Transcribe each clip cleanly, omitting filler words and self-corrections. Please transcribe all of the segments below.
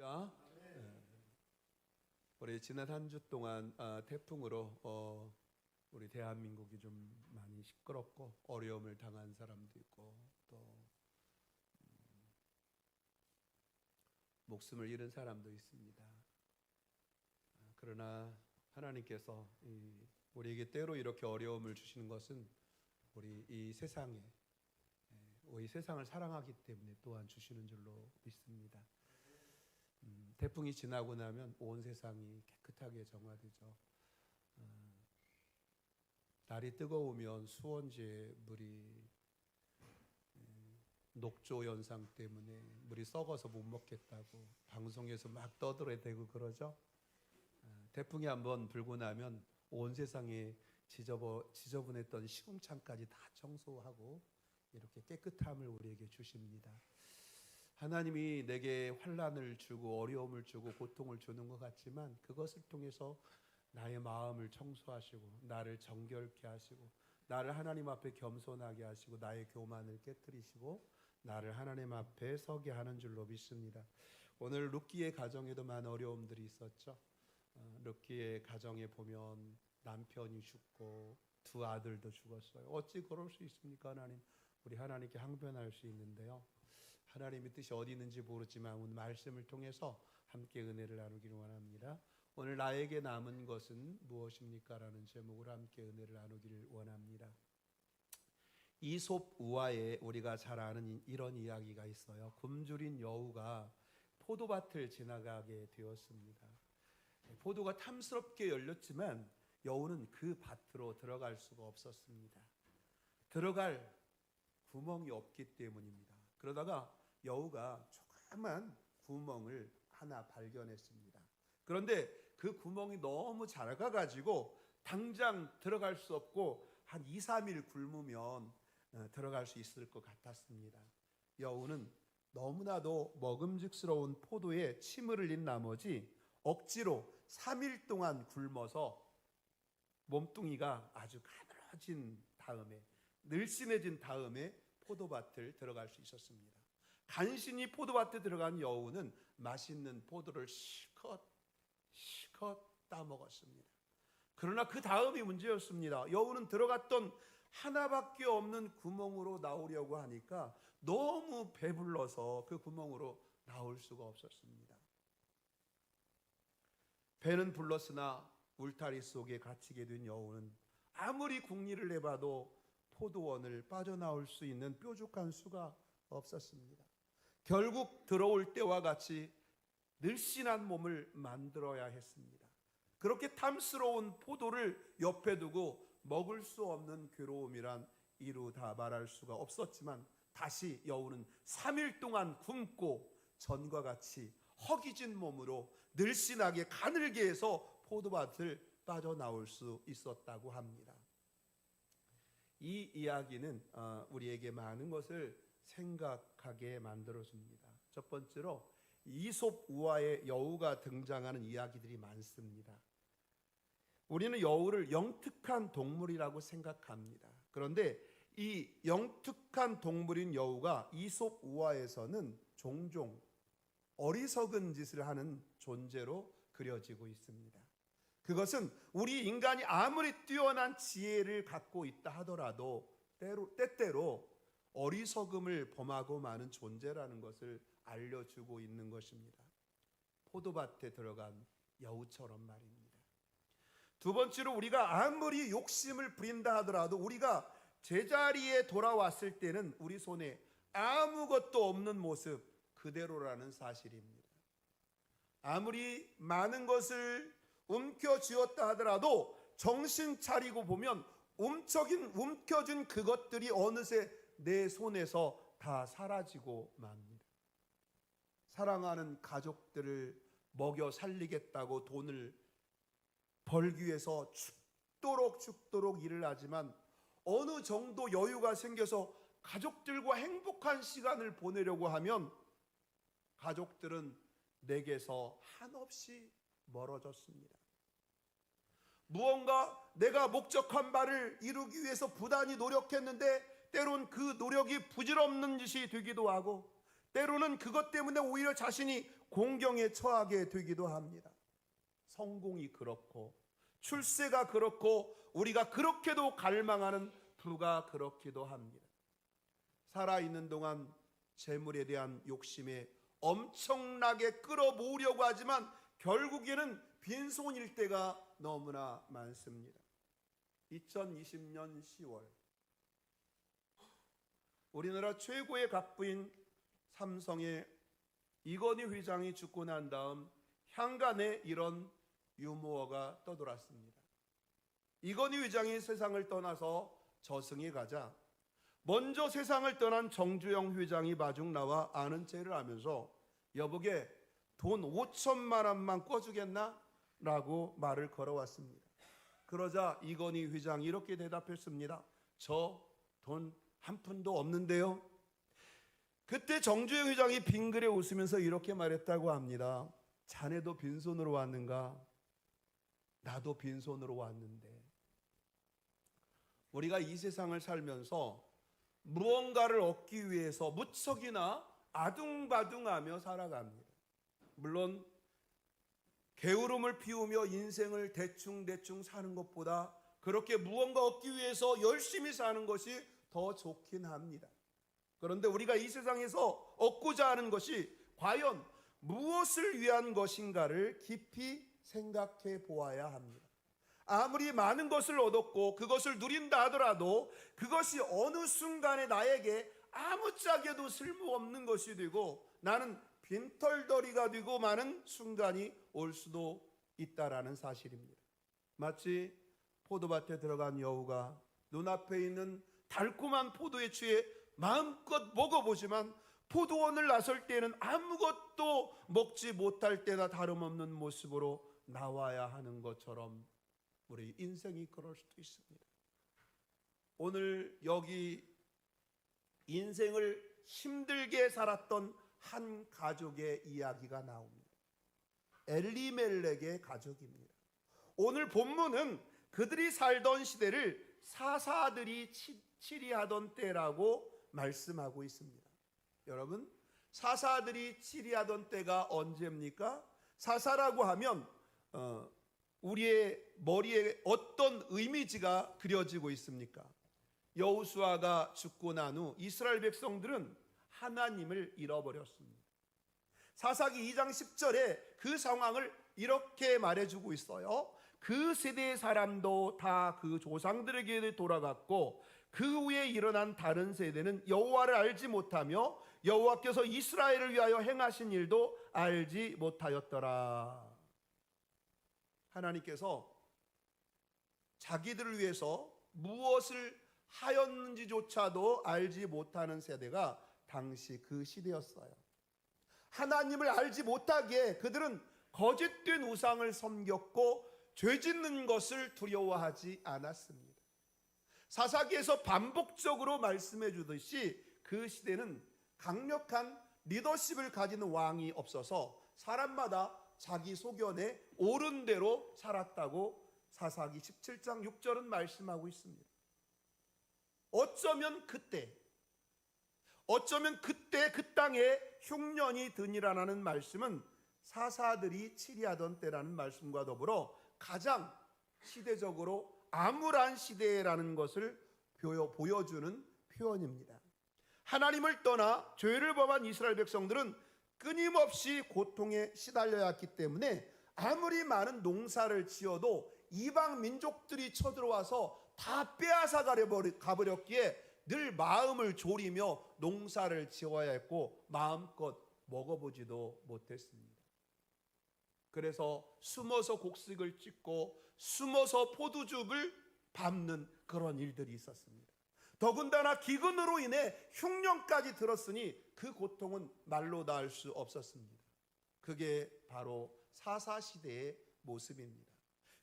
안녕하십니까? 네. 우리 지난 한 주 동안 태풍으로 우리 대한민국이 좀 많이 시끄럽고 어려움을 당한 사람도 있고 또 목숨을 잃은 사람도 있습니다. 그러나 하나님께서 우리에게 때로 이렇게 어려움을 주시는 것은 우리 이 세상에 이 세상을 사랑하기 때문에 또한 주시는 줄로 믿습니다. 태풍이 지나고 나면 온 세상이 깨끗하게 정화되죠. 날이 뜨거우면 수원지에 물이 녹조 현상 때문에 물이 썩어서 못 먹겠다고 방송에서 막 떠들어대고 그러죠. 태풍이 한번 불고 나면 온 세상에 지저분했던 시궁창까지 다 청소하고 이렇게 깨끗함을 우리에게 주십니다. 하나님이 내게 환난을 주고 어려움을 주고 고통을 주는 것 같지만 그것을 통해서 나의 마음을 청소하시고 나를 정결케 하시고 나를 하나님 앞에 겸손하게 하시고 나의 교만을 깨뜨리시고 나를 하나님 앞에 서게 하는 줄로 믿습니다. 오늘 룻기의 가정에도 많은 어려움들이 있었죠. 룻기의 가정에 보면 남편이 죽고 두 아들도 죽었어요. 어찌 그럴 수 있습니까? 하나님, 우리 하나님께 항변할 수 있는데요. 하나님의 뜻이 어디 있는지 모르지만 오늘 말씀을 통해서 함께 은혜를 나누기를 원합니다. 오늘 나에게 남은 것은 무엇입니까? 라는 제목으로 함께 은혜를 나누기를 원합니다. 이솝 우화에 우리가 잘 아는 이런 이야기가 있어요. 굶주린 여우가 포도밭을 지나가게 되었습니다. 포도가 탐스럽게 열렸지만 여우는 그 밭으로 들어갈 수가 없었습니다. 들어갈 구멍이 없기 때문입니다. 그러다가 여우가 조그만 구멍을 하나 발견했습니다. 그런데 그 구멍이 너무 작아가지고 당장 들어갈 수 없고 한 2, 3일 굶으면 들어갈 수 있을 것 같았습니다. 여우는 너무나도 먹음직스러운 포도에 침을 흘린 나머지 억지로 3일 동안 굶어서 몸뚱이가 아주 가늘어진 다음에 늘씬해진 다음에 포도밭을 들어갈 수 있었습니다. 간신히 포도밭에 들어간 여우는 맛있는 포도를 실컷 따먹었습니다. 그러나 그 다음이 문제였습니다. 여우는 들어갔던 하나밖에 없는 구멍으로 나오려고 하니까 너무 배불러서 그 구멍으로 나올 수가 없었습니다. 배는 불렀으나 울타리 속에 갇히게 된 여우는 아무리 궁리를 해봐도 포도원을 빠져나올 수 있는 뾰족한 수가 없었습니다. 결국 들어올 때와 같이 늘씬한 몸을 만들어야 했습니다. 그렇게 탐스러운 포도를 옆에 두고 먹을 수 없는 괴로움이란 이루 다 말할 수가 없었지만 다시 여우는 3일 동안 굶고 전과 같이 허기진 몸으로 늘씬하게 가늘게 해서 포도밭을 빠져나올 수 있었다고 합니다. 이 이야기는 우리에게 많은 것을 생각하게 만들어줍니다. 첫 번째로 이솝 우화에 여우가 등장하는 이야기들이 많습니다. 우리는 여우를 영특한 동물이라고 생각합니다. 그런데 이 영특한 동물인 여우가 이솝 우화에서는 종종 어리석은 짓을 하는 존재로 그려지고 있습니다. 그것은 우리 인간이 아무리 뛰어난 지혜를 갖고 있다 하더라도 때때로 어리석음을 범하고 마는 존재라는 것을 알려주고 있는 것입니다. 포도밭에 들어간 여우처럼 말입니다. 두 번째로 우리가 아무리 욕심을 부린다 하더라도 우리가 제자리에 돌아왔을 때는 우리 손에 아무것도 없는 모습 그대로라는 사실입니다. 아무리 많은 것을 움켜쥐었다 하더라도 정신 차리고 보면 움켜쥔 그것들이 어느새 내 손에서 다 사라지고 맙니다. 사랑하는 가족들을 먹여 살리겠다고 돈을 벌기 위해서 죽도록 일을 하지만 어느 정도 여유가 생겨서 가족들과 행복한 시간을 보내려고 하면 가족들은 내게서 한없이 멀어졌습니다. 무언가 내가 목적한 바를 이루기 위해서 부단히 노력했는데 때론 그 노력이 부질없는 짓이 되기도 하고 때로는 그것 때문에 오히려 자신이 공경에 처하게 되기도 합니다. 성공이 그렇고 출세가 그렇고 우리가 그렇게도 갈망하는 부가 그렇기도 합니다. 살아있는 동안 재물에 대한 욕심에 엄청나게 끌어모으려고 하지만 결국에는 빈손일 때가 너무나 많습니다. 2020년 10월 우리나라 최고의 갑부인 삼성의 이건희 회장이 죽고 난 다음 향간에 이런 유머가 떠돌았습니다. 이건희 회장이 세상을 떠나서 저승에 가자 먼저 세상을 떠난 정주영 회장이 마중 나와 아는 체를 하면서 여보게 돈 5천만 원만 꿔주겠나? 라고 말을 걸어왔습니다. 그러자 이건희 회장이 이렇게 대답했습니다. 저 돈 한 푼도 없는데요. 그때 정주영 회장이 빙그레 웃으면서 이렇게 말했다고 합니다. 자네도 빈손으로 왔는가? 나도 빈손으로 왔는데. 우리가 이 세상을 살면서 무언가를 얻기 위해서 무척이나 아둥바둥하며 살아갑니다. 물론 게으름을 피우며 인생을 대충대충 사는 것보다 그렇게 무언가 얻기 위해서 열심히 사는 것이 더 좋긴 합니다. 그런데 우리가 이 세상에서 얻고자 하는 것이 과연 무엇을 위한 것인가를 깊이 생각해 보아야 합니다. 아무리 많은 것을 얻었고 그것을 누린다 하더라도 그것이 어느 순간에 나에게 아무짝에도 쓸모없는 것이 되고 나는 빈털터리가 되고 마는 순간이 올 수도 있다라는 사실입니다. 마치 포도밭에 들어간 여우가 눈앞에 있는 달콤한 포도에 취해 마음껏 먹어보지만 포도원을 나설 때는 아무것도 먹지 못할 때나 다름없는 모습으로 나와야 하는 것처럼 우리 인생이 그럴 수도 있습니다. 오늘 여기 인생을 힘들게 살았던 한 가족의 이야기가 나옵니다. 엘리멜렉의 가족입니다. 오늘 본문은 그들이 살던 시대를 사사들이 치리하던 때라고 말씀하고 있습니다. 여러분, 사사들이 치리하던 때가 언제입니까? 사사라고 하면 우리의 머리에 어떤 이미지가 그려지고 있습니까? 여호수아가 죽고 난 후 이스라엘 백성들은 하나님을 잃어버렸습니다. 사사기 2장 10절에 그 상황을 이렇게 말해주고 있어요. 그 세대의 사람도 다 그 조상들에게 돌아갔고 그 후에 일어난 다른 세대는 여호와를 알지 못하며 여호와께서 이스라엘을 위하여 행하신 일도 알지 못하였더라. 하나님께서 자기들을 위해서 무엇을 하였는지조차도 알지 못하는 세대가 당시 그 시대였어요. 하나님을 알지 못하기에 그들은 거짓된 우상을 섬겼고 죄짓는 것을 두려워하지 않았습니다. 사사기에서 반복적으로 말씀해 주듯이 그 시대는 강력한 리더십을 가지는 왕이 없어서 사람마다 자기 소견에 옳은 대로 살았다고 사사기 17장 6절은 말씀하고 있습니다. 어쩌면 그때 그 땅에 흉년이 드니라는 말씀은 사사들이 치리하던 때라는 말씀과 더불어 가장 시대적으로 암울한 시대라는 것을 보여주는 표현입니다. 하나님을 떠나 죄를 범한 이스라엘 백성들은 끊임없이 고통에 시달려야 했기 때문에 아무리 많은 농사를 지어도 이방 민족들이 쳐들어와서 다 빼앗아 가버렸기에 늘 마음을 졸이며 농사를 지어야 했고 마음껏 먹어보지도 못했습니다. 그래서 숨어서 곡식을 찢고 숨어서 포도즙을 밟는 그런 일들이 있었습니다. 더군다나 기근으로 인해 흉년까지 들었으니 그 고통은 말로 닿을 수 없었습니다. 그게 바로 사사시대의 모습입니다.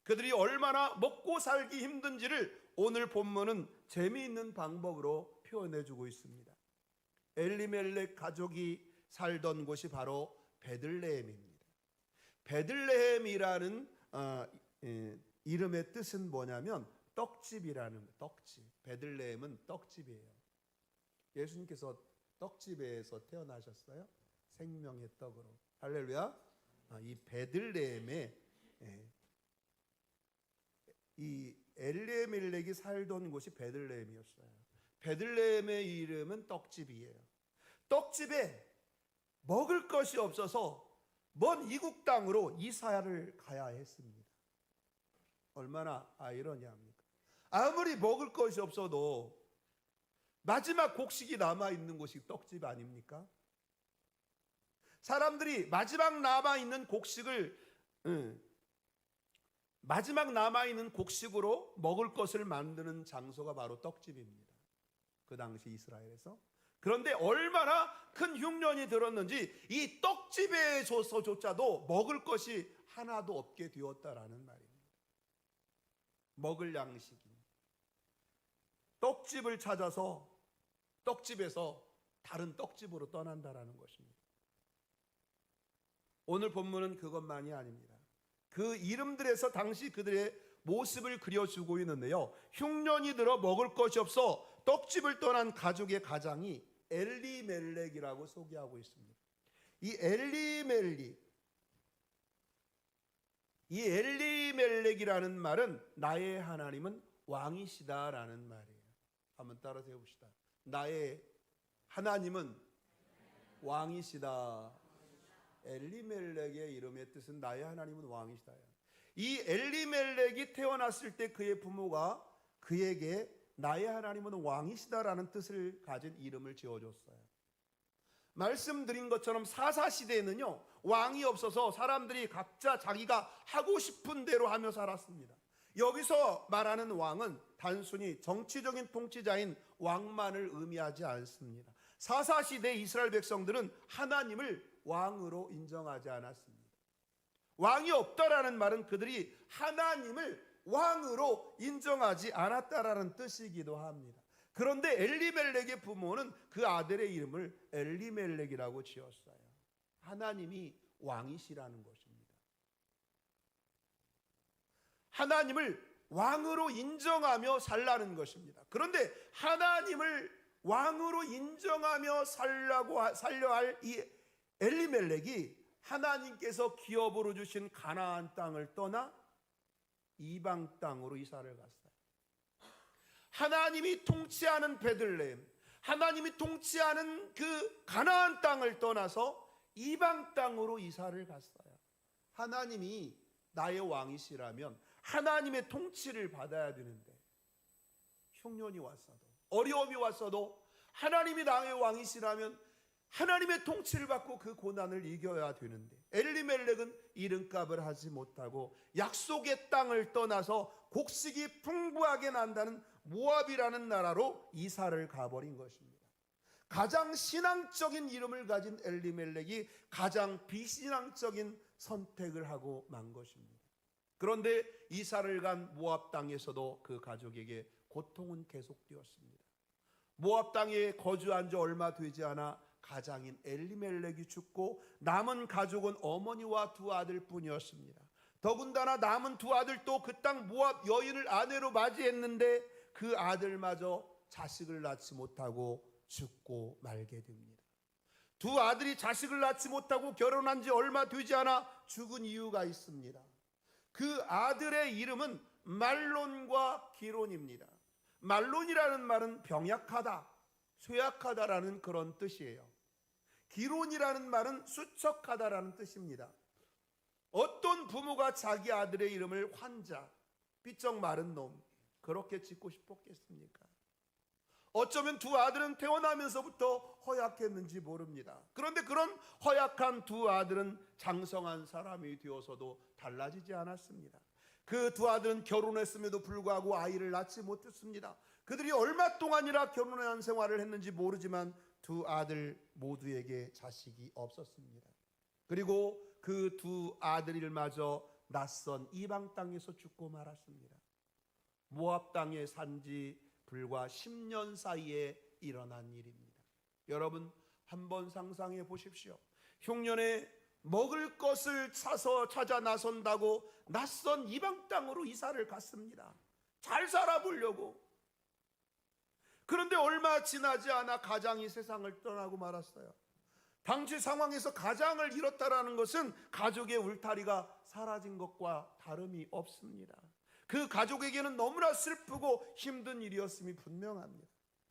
그들이 얼마나 먹고 살기 힘든지를 오늘 본문은 재미있는 방법으로 표현해주고 있습니다. 엘리멜렉 가족이 살던 곳이 바로 베들레헴입니다. 베들레헴이라는 이름의 뜻은 뭐냐면 떡집이라는 떡집. 베들레헴은 떡집이에요. 예수님께서 떡집에서 태어나셨어요. 생명의 떡으로. 할렐루야. 이 베들레헴에 이 엘리멜렉이 살던 곳이 베들레헴이었어요. 베들레헴의 이름은 떡집이에요. 떡집에 먹을 것이 없어서 먼 이국 땅으로 이사를 가야 했습니다. 얼마나 아이러니합니까? 아무리 먹을 것이 없어도 마지막 곡식이 남아있는 곳이 떡집 아닙니까? 사람들이 마지막 남아있는 곡식으로 먹을 것을 만드는 장소가 바로 떡집입니다. 그 당시 이스라엘에서. 그런데 얼마나 큰 흉년이 들었는지 이 떡집에서조차도 먹을 것이 하나도 없게 되었다라는 말입니다. 먹을 양식이. 떡집을 찾아서 떡집에서 다른 떡집으로 떠난다라는 것입니다. 오늘 본문은 그것만이 아닙니다. 그 이름들에서 당시 그들의 모습을 그려주고 있는데요. 흉년이 들어 먹을 것이 없어 떡집을 떠난 가족의 가장이 엘리멜렉이라고 소개하고 있습니다. 이 엘리멜렉이라는 말은 나의 하나님은 왕이시다라는 말이에요. 한번 따라서 해봅시다. 나의 하나님은 왕이시다. 엘리멜렉의 이름의 뜻은 나의 하나님은 왕이시다. 이 엘리멜렉이 태어났을 때 그의 부모가 그에게 나의 하나님은 왕이시다라는 뜻을 가진 이름을 지어줬어요. 말씀드린 것처럼 사사시대에는요, 왕이 없어서 사람들이 각자 자기가 하고 싶은 대로 하며 살았습니다. 여기서 말하는 왕은 단순히 정치적인 통치자인 왕만을 의미하지 않습니다. 사사시대 이스라엘 백성들은 하나님을 왕으로 인정하지 않았습니다. 왕이 없다라는 말은 그들이 하나님을 왕으로 인정하지 않았다라는 뜻이기도 합니다. 그런데 엘리멜렉의 부모는 그 아들의 이름을 엘리멜렉이라고 지었어요. 하나님이 왕이시라는 것입니다. 하나님을 왕으로 인정하며 살라는 것입니다. 그런데 하나님을 왕으로 인정하며 살려 할 이 엘리멜렉이 하나님께서 기업으로 주신 가나안 땅을 떠나 이방 땅으로 이사를 갔어요. 하나님이 통치하는 베들레헴, 하나님이 통치하는 그 가나안 땅을 떠나서 이방 땅으로 이사를 갔어요. 하나님이 나의 왕이시라면 하나님의 통치를 받아야 되는데 흉년이 왔어도 어려움이 왔어도 하나님이 나의 왕이시라면 하나님의 통치를 받고 그 고난을 이겨야 되는데 엘리멜렉은 이름값을 하지 못하고 약속의 땅을 떠나서 곡식이 풍부하게 난다는 모압이라는 나라로 이사를 가버린 것입니다. 가장 신앙적인 이름을 가진 엘리멜렉이 가장 비신앙적인 선택을 하고 만 것입니다. 그런데 이사를 간 모압 땅에서도 그 가족에게 고통은 계속되었습니다. 모압 땅에 거주한 지 얼마 되지 않아 가장인 엘리멜렉이 죽고 남은 가족은 어머니와 두 아들뿐이었습니다. 더군다나 남은 두 아들도 그 땅 모압 여인을 아내로 맞이했는데 그 아들마저 자식을 낳지 못하고 죽고 말게 됩니다. 두 아들이 자식을 낳지 못하고 결혼한 지 얼마 되지 않아 죽은 이유가 있습니다. 그 아들의 이름은 말론과 기론입니다. 말론이라는 말은 병약하다, 쇠약하다라는 그런 뜻이에요. 기론이라는 말은 수척하다라는 뜻입니다. 어떤 부모가 자기 아들의 이름을 환자, 삐쩍 마른 놈 그렇게 짓고 싶었겠습니까? 어쩌면 두 아들은 태어나면서부터 허약했는지 모릅니다. 그런데 그런 허약한 두 아들은 장성한 사람이 되어서도 달라지지 않았습니다. 그 두 아들은 결혼했음에도 불구하고 아이를 낳지 못했습니다. 그들이 얼마 동안이나 결혼한 생활을 했는지 모르지만 두 아들 모두에게 자식이 없었습니다. 그리고 그 두 아들일마저 낯선 이방 땅에서 죽고 말았습니다. 모압 땅에 산지 불과 10년 사이에 일어난 일입니다. 여러분 한번 상상해 보십시오. 흉년에 먹을 것을 찾아 나선다고 낯선 이방 땅으로 이사를 갔습니다. 잘 살아보려고. 그런데 얼마 지나지 않아 가장이 세상을 떠나고 말았어요. 당시 상황에서 가장을 잃었다라는 것은 가족의 울타리가 사라진 것과 다름이 없습니다. 그 가족에게는 너무나 슬프고 힘든 일이었음이 분명합니다.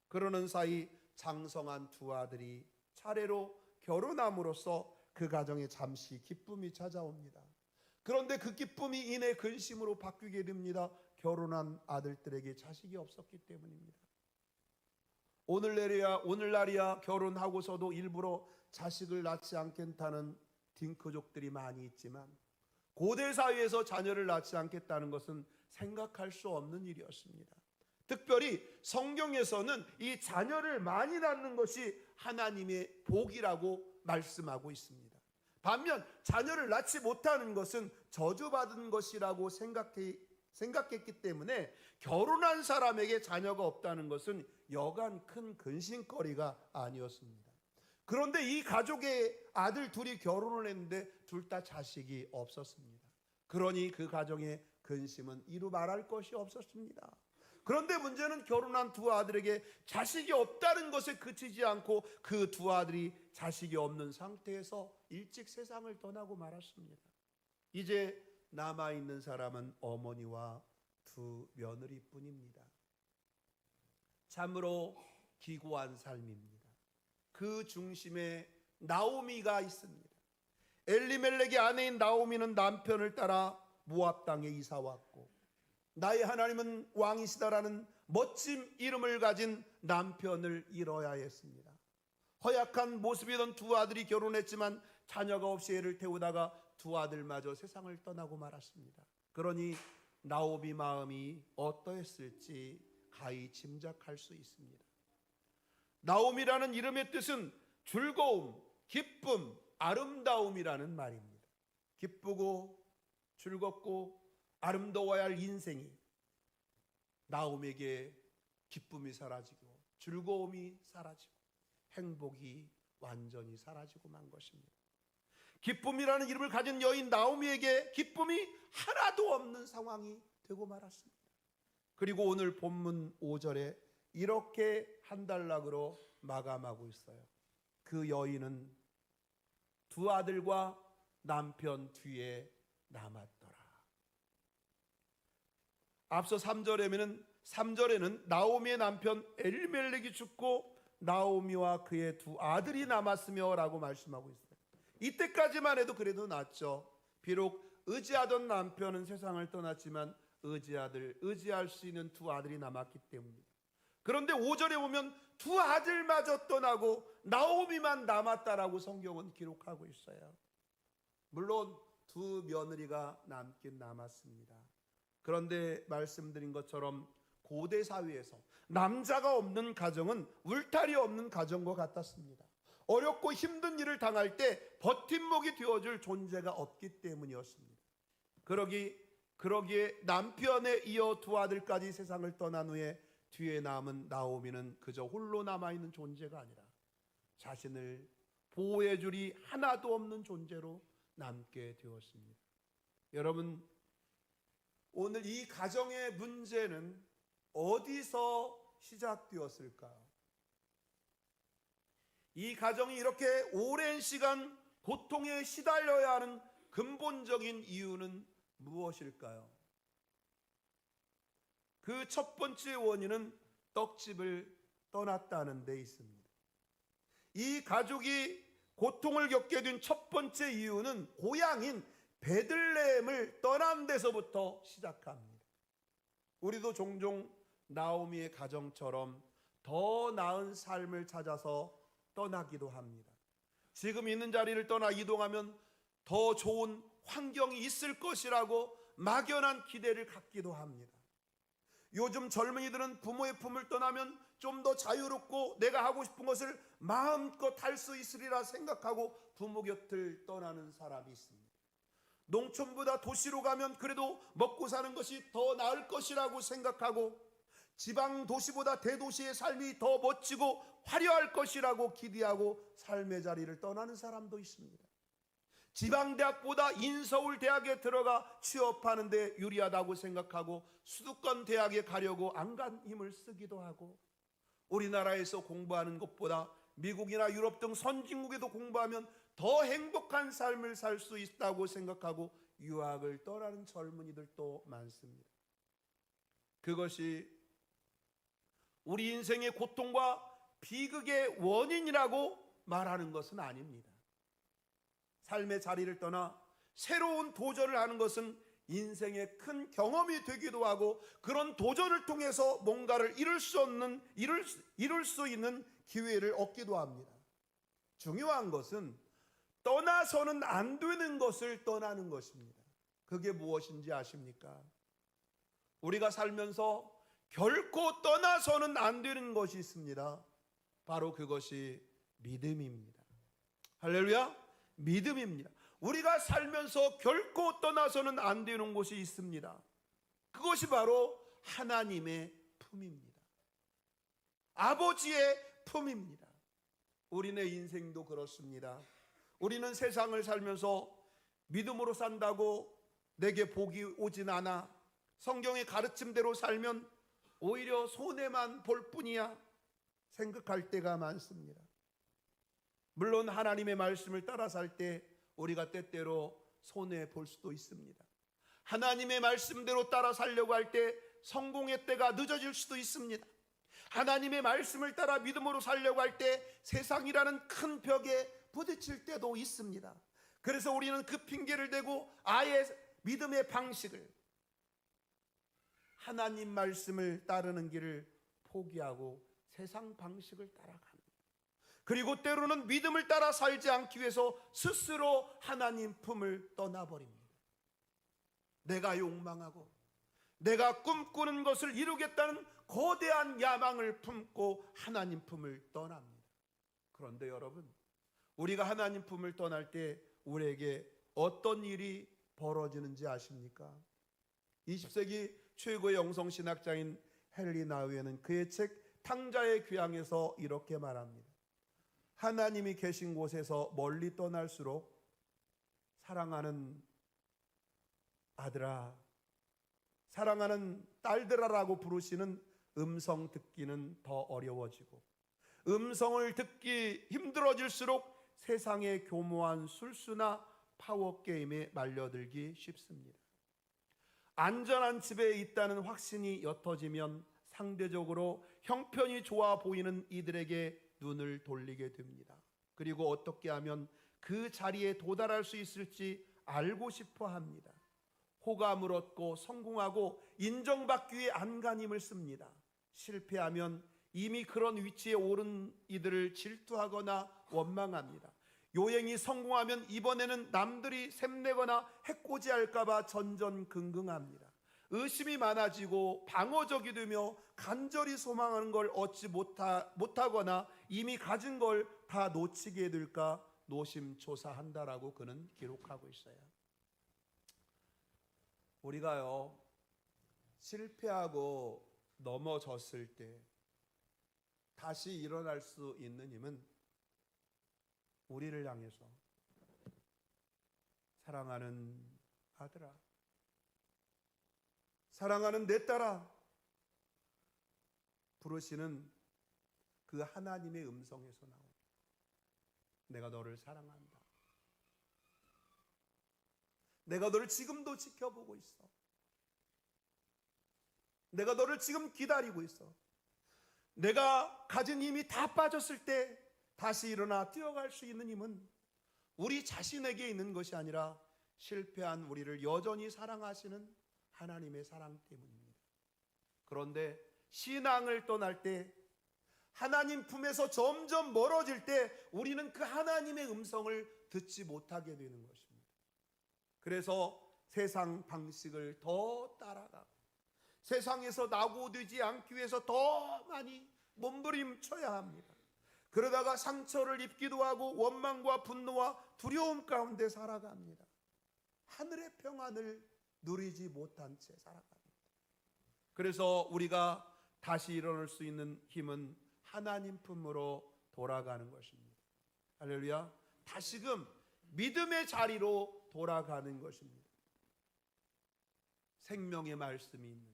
그러는 사이 장성한 두 아들이 차례로 결혼함으로써 그 가정에 잠시 기쁨이 찾아옵니다. 그런데 그 기쁨이 이내 근심으로 바뀌게 됩니다. 결혼한 아들들에게 자식이 없었기 때문입니다. 오늘날이야 결혼하고서도 일부러 자식을 낳지 않겠다는 딩크족들이 많이 있지만, 고대 사회에서 자녀를 낳지 않겠다는 것은 생각할 수 없는 일이었습니다. 특별히 성경에서는 이 자녀를 많이 낳는 것이 하나님의 복이라고 말씀하고 있습니다. 반면 자녀를 낳지 못하는 것은 저주받은 것이라고 생각했기 때문에 결혼한 사람에게 자녀가 없다는 것은 여간 큰 근심거리가 아니었습니다. 그런데 이 가족의 아들 둘이 결혼을 했는데 둘 다 자식이 없었습니다. 그러니 그 가정의 근심은 이루 말할 것이 없었습니다. 그런데 문제는 결혼한 두 아들에게 자식이 없다는 것에 그치지 않고 그 두 아들이 자식이 없는 상태에서 일찍 세상을 떠나고 말았습니다. 이제 남아있는 사람은 어머니와 두 며느리뿐입니다. 참으로 기구한 삶입니다. 그 중심에 나오미가 있습니다. 엘리멜렉의 아내인 나오미는 남편을 따라 모압 땅에 이사 왔고, 나의 하나님은 왕이시다라는 멋진 이름을 가진 남편을 잃어야 했습니다. 허약한 모습이던 두 아들이 결혼했지만 자녀가 없이 애를 태우다가 두 아들마저 세상을 떠나고 말았습니다. 그러니 나오미 마음이 어떠했을지 가히 짐작할 수 있습니다. 나오미라는 이름의 뜻은 즐거움, 기쁨, 아름다움이라는 말입니다. 기쁘고 즐겁고 아름다워야 할 인생이 나오미에게 기쁨이 사라지고 즐거움이 사라지고 행복이 완전히 사라지고 만 것입니다. 기쁨이라는 이름을 가진 여인 나오미에게 기쁨이 하나도 없는 상황이 되고 말았습니다. 그리고 오늘 본문 5절에 이렇게 한 단락으로 마감하고 있어요. 그 여인은 두 아들과 남편 뒤에 남았더라. 앞서 3절에는 나오미의 남편 엘리멜렉이 죽고 나오미와 그의 두 아들이 남았으며 라고 말씀하고 있어요. 이때까지만 해도 그래도 낫죠. 비록 의지하던 남편은 세상을 떠났지만 의지할 수 있는 두 아들이 남았기 때문입니다. 그런데 5절에 보면 두 아들마저 떠나고 나오미만 남았다라고 성경은 기록하고 있어요. 물론 두 며느리가 남긴 남았습니다. 그런데 말씀드린 것처럼 고대 사회에서 남자가 없는 가정은 울타리 없는 가정과 같았습니다. 어렵고 힘든 일을 당할 때 버팀목이 되어줄 존재가 없기 때문이었습니다. 그러기에 남편에 이어 두 아들까지 세상을 떠난 후에 뒤에 남은 나오미는 그저 홀로 남아있는 존재가 아니라 자신을 보호해 줄이 하나도 없는 존재로 남게 되었습니다. 여러분, 오늘 이 가정의 문제는 어디서 시작되었을까요? 이 가정이 이렇게 오랜 시간 고통에 시달려야 하는 근본적인 이유는 무엇일까요? 그 첫 번째 원인은 떡집을 떠났다는 데 있습니다. 이 가족이 고통을 겪게 된 첫 번째 이유는 고향인 베들레헴을 떠난 데서부터 시작합니다. 우리도 종종 나오미의 가정처럼 더 나은 삶을 찾아서 떠나기도 합니다. 지금 있는 자리를 떠나 이동하면 더 좋은 환경이 있을 것이라고 막연한 기대를 갖기도 합니다. 요즘 젊은이들은 부모의 품을 떠나면 좀 더 자유롭고 내가 하고 싶은 것을 마음껏 할 수 있으리라 생각하고 부모 곁을 떠나는 사람이 있습니다. 농촌보다 도시로 가면 그래도 먹고 사는 것이 더 나을 것이라고 생각하고 지방 도시보다 대도시의 삶이 더 멋지고 화려할 것이라고 기대하고 삶의 자리를 떠나는 사람도 있습니다. 지방대학보다 인서울 대학에 들어가 취업하는 데 유리하다고 생각하고 수도권 대학에 가려고 안간 힘을 쓰기도 하고 우리나라에서 공부하는 것보다 미국이나 유럽 등 선진국에도 공부하면 더 행복한 삶을 살 수 있다고 생각하고 유학을 떠나는 젊은이들도 많습니다. 그것이 우리 인생의 고통과 비극의 원인이라고 말하는 것은 아닙니다. 삶의 자리를 떠나 새로운 도전을 하는 것은 인생의 큰 경험이 되기도 하고, 그런 도전을 통해서 뭔가를 이룰 수 있는 기회를 얻기도 합니다. 중요한 것은 떠나서는 안 되는 것을 떠나는 것입니다. 그게 무엇인지 아십니까? 우리가 살면서 결코 떠나서는 안 되는 것이 있습니다. 바로 그것이 믿음입니다. 할렐루야! 믿음입니다. 우리가 살면서 결코 떠나서는 안 되는 것이 있습니다. 그것이 바로 하나님의 품입니다. 아버지의 품입니다. 우리네 인생도 그렇습니다. 우리는 세상을 살면서 믿음으로 산다고 내게 복이 오진 않아, 성경의 가르침대로 살면 오히려 손해만 볼 뿐이야 생각할 때가 많습니다. 물론 하나님의 말씀을 따라 살 때 우리가 때때로 손해 볼 수도 있습니다. 하나님의 말씀대로 따라 살려고 할 때 성공의 때가 늦어질 수도 있습니다. 하나님의 말씀을 따라 믿음으로 살려고 할 때 세상이라는 큰 벽에 부딪힐 때도 있습니다. 그래서 우리는 그 핑계를 대고 아예 믿음의 방식을, 하나님 말씀을 따르는 길을 포기하고 세상 방식을 따라갑니다. 그리고 때로는 믿음을 따라 살지 않기 위해서 스스로 하나님 품을 떠나버립니다. 내가 욕망하고 내가 꿈꾸는 것을 이루겠다는 거대한 야망을 품고 하나님 품을 떠납니다. 그런데 여러분, 우리가 하나님 품을 떠날 때 우리에게 어떤 일이 벌어지는지 아십니까? 20세기 최고의 영성신학자인 헨리 나우에는 그의 책 탕자의 귀향에서 이렇게 말합니다. 하나님이 계신 곳에서 멀리 떠날수록 사랑하는 아들아, 사랑하는 딸들아라고 부르시는 음성 듣기는 더 어려워지고, 음성을 듣기 힘들어질수록 세상의 교모한 술수나 파워게임에 말려들기 쉽습니다. 안전한 집에 있다는 확신이 옅어지면 상대적으로 형편이 좋아 보이는 이들에게 눈을 돌리게 됩니다. 그리고 어떻게 하면 그 자리에 도달할 수 있을지 알고 싶어 합니다. 호감을 얻고 성공하고 인정받기 위해 안간힘을 씁니다. 실패하면 이미 그런 위치에 오른 이들을 질투하거나 원망합니다. 요행이 성공하면 이번에는 남들이 샘내거나 해코지할까 봐 전전긍긍합니다. 의심이 많아지고 방어적이 되며 간절히 소망하는 걸 얻지 못하거나 이미 가진 걸 다 놓치게 될까 노심초사한다라고 그는 기록하고 있어요. 우리가요, 실패하고 넘어졌을 때 다시 일어날 수 있는 힘은 우리를 향해서 사랑하는 아들아, 사랑하는 내 딸아 부르시는 그 하나님의 음성에서 나옵니다. 내가 너를 사랑한다. 내가 너를 지금도 지켜보고 있어. 내가 너를 지금 기다리고 있어. 내가 가진 힘이 다 빠졌을 때 다시 일어나 뛰어갈 수 있는 힘은 우리 자신에게 있는 것이 아니라 실패한 우리를 여전히 사랑하시는 하나님의 사랑 때문입니다. 그런데 신앙을 떠날 때, 하나님 품에서 점점 멀어질 때 우리는 그 하나님의 음성을 듣지 못하게 되는 것입니다. 그래서 세상 방식을 더 따라가고 세상에서 낙오되지 않기 위해서 더 많이 몸부림쳐야 합니다. 그러다가 상처를 입기도 하고 원망과 분노와 두려움 가운데 살아갑니다. 하늘의 평안을 누리지 못한 채 살아갑니다. 그래서 우리가 다시 일어날 수 있는 힘은 하나님 품으로 돌아가는 것입니다. 할렐루야. 다시금 믿음의 자리로 돌아가는 것입니다. 생명의 말씀이 있는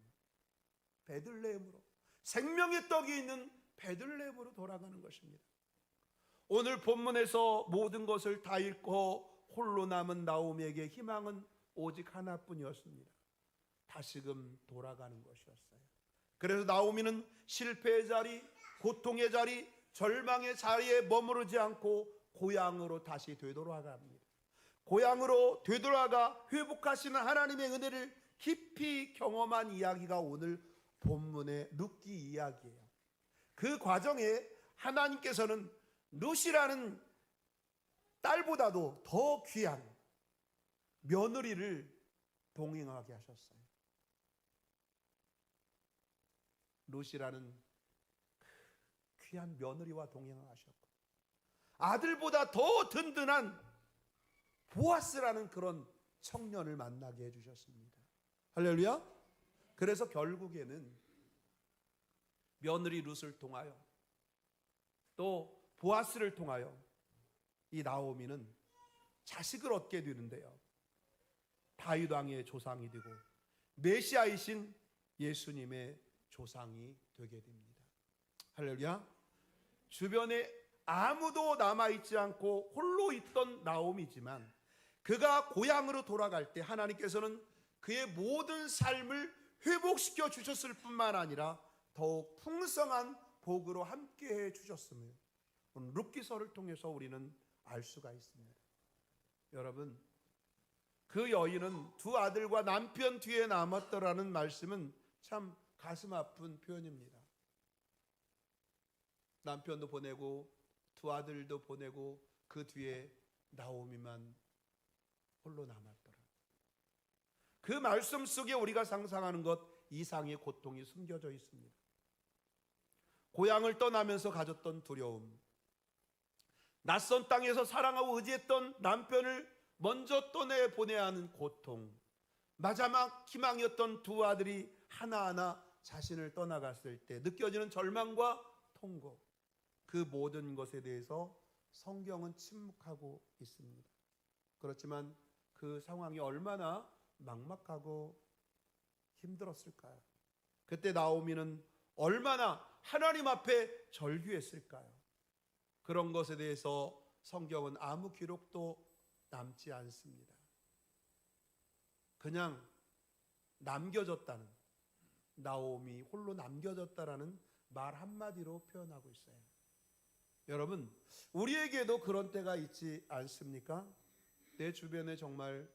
베들레헴으로, 생명의 떡이 있는 베들레헴으로 돌아가는 것입니다. 오늘 본문에서 모든 것을 다 잃고 홀로 남은 나오미에게 희망은 오직 하나뿐이었습니다. 다시금 돌아가는 것이었어요. 그래서 나오미는 실패의 자리, 고통의 자리, 절망의 자리에 머무르지 않고 고향으로 다시 되돌아갑니다. 고향으로 되돌아가 회복하시는 하나님의 은혜를 깊이 경험한 이야기가 오늘 본문의 룻기 이야기예요. 그 과정에 하나님께서는 룻이라는 딸보다도 더 귀한 며느리를 동행하게 하셨어요. 룻이라는 귀한 며느리와 동행하셨고, 아들보다 더 든든한 보아스라는 그런 청년을 만나게 해주셨습니다. 할렐루야. 그래서 결국에는 며느리 룻을 통하여 또 보아스를 통하여 이 나오미는 자식을 얻게 되는데요, 다윗 왕의 조상이 되고 메시아이신 예수님의 조상이 되게 됩니다. 할렐루야. 주변에 아무도 남아있지 않고 홀로 있던 나오미지만 그가 고향으로 돌아갈 때 하나님께서는 그의 모든 삶을 회복시켜 주셨을 뿐만 아니라 더욱 풍성한 복으로 함께해 주셨음을 오늘 룻기서를 통해서 우리는 알 수가 있습니다. 여러분, 그 여인은 두 아들과 남편 뒤에 남았더라는 말씀은 참 가슴 아픈 표현입니다. 남편도 보내고 두 아들도 보내고 그 뒤에 나오미만 홀로 남았더라. 그 말씀 속에 우리가 상상하는 것 이상의 고통이 숨겨져 있습니다. 고향을 떠나면서 가졌던 두려움, 낯선 땅에서 사랑하고 의지했던 남편을 먼저 떠내보내야 하는 고통, 마지막 희망이었던 두 아들이 하나하나 자신을 떠나갔을 때 느껴지는 절망과 통고, 그 모든 것에 대해서 성경은 침묵하고 있습니다. 그렇지만 그 상황이 얼마나 막막하고 힘들었을까요? 그때 나오미는 얼마나 하나님 앞에 절규했을까요? 그런 것에 대해서 성경은 아무 기록도 남지 않습니다. 그냥 남겨졌다는, 나오미 홀로 남겨졌다라는 말 한마디로 표현하고 있어요. 여러분, 우리에게도 그런 때가 있지 않습니까? 내 주변에 정말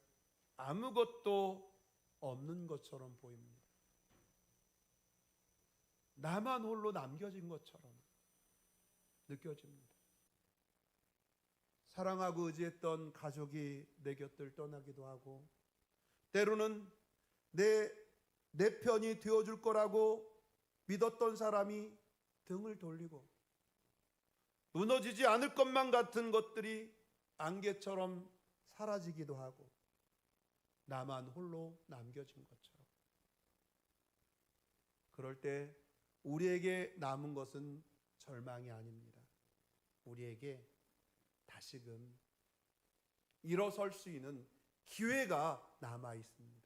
아무것도 없는 것처럼 보입니다. 나만 홀로 남겨진 것처럼 느껴집니다. 사랑하고 의지했던 가족이 내 곁을 떠나기도 하고, 때로는 내 편이 되어줄 거라고 믿었던 사람이 등을 돌리고, 무너지지 않을 것만 같은 것들이 안개처럼 사라지기도 하고, 나만 홀로 남겨진 것처럼. 그럴 때 우리에게 남은 것은 절망이 아닙니다. 우리에게 다시금 일어설 수 있는 기회가 남아 있습니다.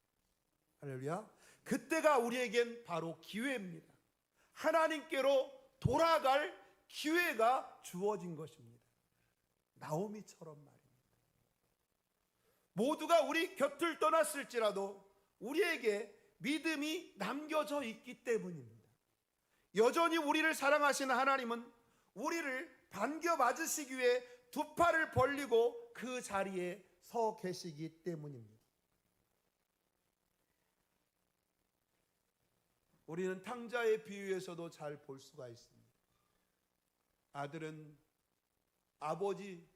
할렐루야. 그때가 우리에겐 바로 기회입니다. 하나님께로 돌아갈 기회가 주어진 것입니다. 나오미처럼 말입니다. 모두가 우리 곁을 떠났을지라도 우리에게 믿음이 남겨져 있기 때문입니다. 여전히 우리를 사랑하시는 하나님은 우리를 반겨 맞으시기 위해 두 팔을 벌리고 그 자리에 서 계시기 때문입니다. 우리는 탕자의 비유에서도 잘 볼 수가 있습니다. 아들은 아버지의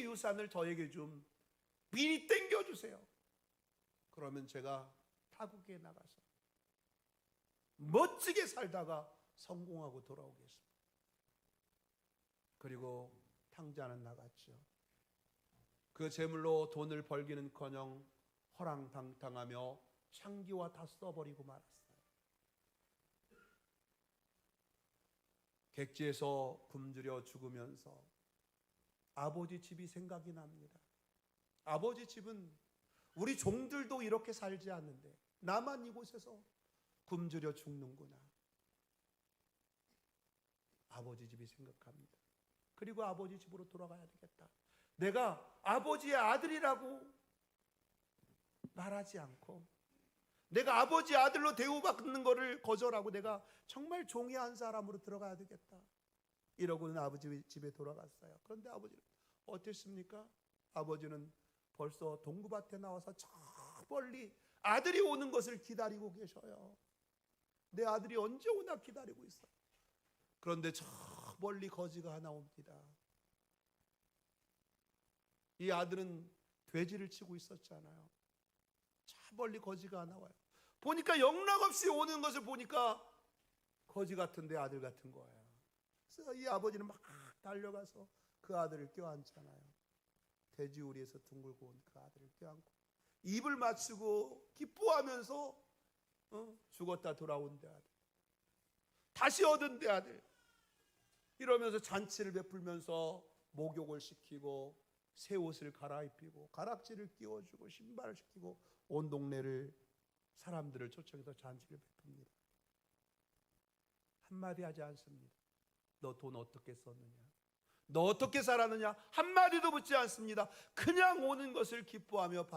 유산을 저에게 좀 미리 땡겨주세요. 그러면 제가 타국에 나가서 멋지게 살다가 성공하고 돌아오겠습니다. 그리고 탕자는 나갔죠. 그 재물로 돈을 벌기는커녕 허랑방탕하며 창기와 다 써버리고 말았어요. 객지에서 굶주려 죽으면서 아버지 집이 생각이 납니다. 아버지 집은 우리 종들도 이렇게 살지 않는데 나만 이곳에서 굶주려 죽는구나. 아버지 집이 생각합니다. 그리고 아버지 집으로 돌아가야 되겠다. 내가 아버지의 아들이라고 말하지 않고 내가 아버지 아들로 대우받는 것을 거절하고 내가 정말 종이 한 사람으로 들어가야 되겠다. 이러고는 아버지 집에 돌아갔어요. 그런데 아버지는 어땠습니까? 아버지는 벌써 동구밭에 나와서 저 멀리 아들이 오는 것을 기다리고 계셔요. 내 아들이 언제 오나 기다리고 있어요. 그런데 저 멀리 거지가 하나 옵니다. 이 아들은 돼지를 치고 있었잖아요. 저 멀리 거지가 하나 와요. 보니까 영락없이 오는 것을 보니까 거지 같은데 아들 같은 거예요. 그래서 이 아버지는 막 달려가서 그 아들을 껴안잖아요. 돼지우리에서 둥글고 온 그 아들을 껴안고 입을 맞추고 기뻐하면서 죽었다 돌아온 내 아들, 다시 얻은 내 아들, 이러면서 잔치를 베풀면서 목욕을 시키고 새 옷을 갈아입히고 가락지를 끼워주고 신발을 시키고 온 동네를 사람들을 초청해서 잔치를 베풉니다. 한마디 하지 않습니다. 너 돈 어떻게 썼느냐? 너 어떻게 살았느냐? 한마디도 묻지 않습니다. 그냥 오는 것을 기뻐하며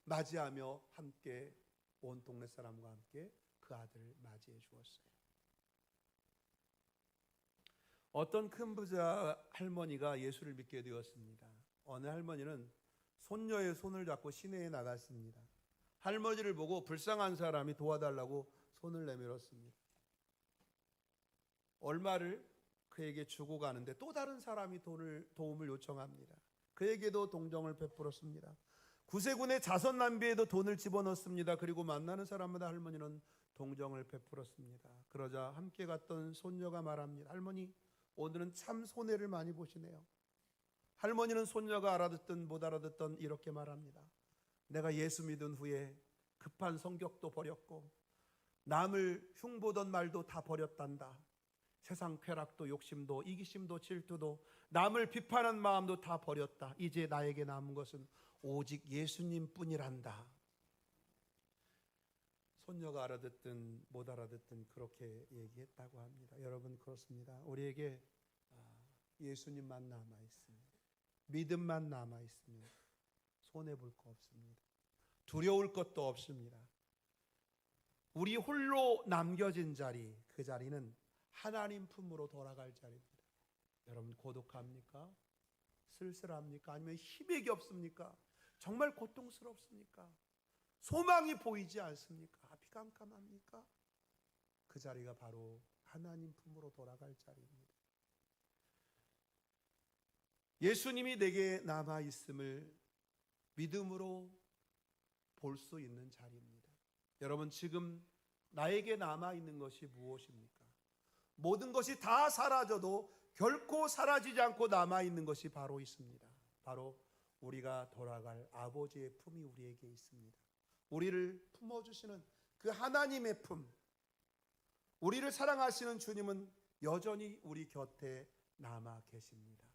맞이하며 함께 온 동네 사람과 함께 그 아들을 맞이해 주었어요. 어떤 큰 부자 할머니가 예수를 믿게 되었습니다. 어느 할머니는 손녀의 손을 잡고 시내에 나갔습니다. 할머니를 보고 불쌍한 사람이 도와달라고 손을 내밀었습니다. 얼마를 그에게 주고 가는데 또 다른 사람이 도움을 요청합니다. 그에게도 동정을 베풀었습니다. 구세군의 자선 낭비에도 돈을 집어넣습니다. 그리고 만나는 사람마다 할머니는 동정을 베풀었습니다. 그러자 함께 갔던 손녀가 말합니다. 할머니, 오늘은 참 손해를 많이 보시네요. 할머니는 손녀가 알아듣든 못 알아듣든 이렇게 말합니다. 내가 예수 믿은 후에 급한 성격도 버렸고 남을 흉보던 말도 다 버렸단다. 세상 쾌락도 욕심도 이기심도 질투도 남을 비판한 마음도 다 버렸다. 이제 나에게 남은 것은 오직 예수님 뿐이란다. 손녀가 알아듣든 못 알아듣든 그렇게 얘기했다고 합니다. 여러분, 그렇습니다. 우리에게 예수님만 남아있습니다. 믿음만 남아있습니다. 손해볼 거 없습니다. 두려울 것도 없습니다. 우리 홀로 남겨진 자리, 그 자리는 하나님 품으로 돌아갈 자리입니다. 여러분, 고독합니까? 쓸쓸합니까? 아니면 힘이 없습니까? 정말 고통스럽습니까? 소망이 보이지 않습니까? 앞이 깜깜합니까? 그 자리가 바로 하나님 품으로 돌아갈 자리입니다. 예수님이 내게 남아있음을 믿음으로 볼 수 있는 자리입니다. 여러분, 지금 나에게 남아있는 것이 무엇입니까? 모든 것이 다 사라져도 결코 사라지지 않고 남아있는 것이 바로 있습니다. 바로 우리가 돌아갈 아버지의 품이 우리에게 있습니다. 우리를 품어주시는 그 하나님의 품, 우리를 사랑하시는 주님은 여전히 우리 곁에 남아 계십니다.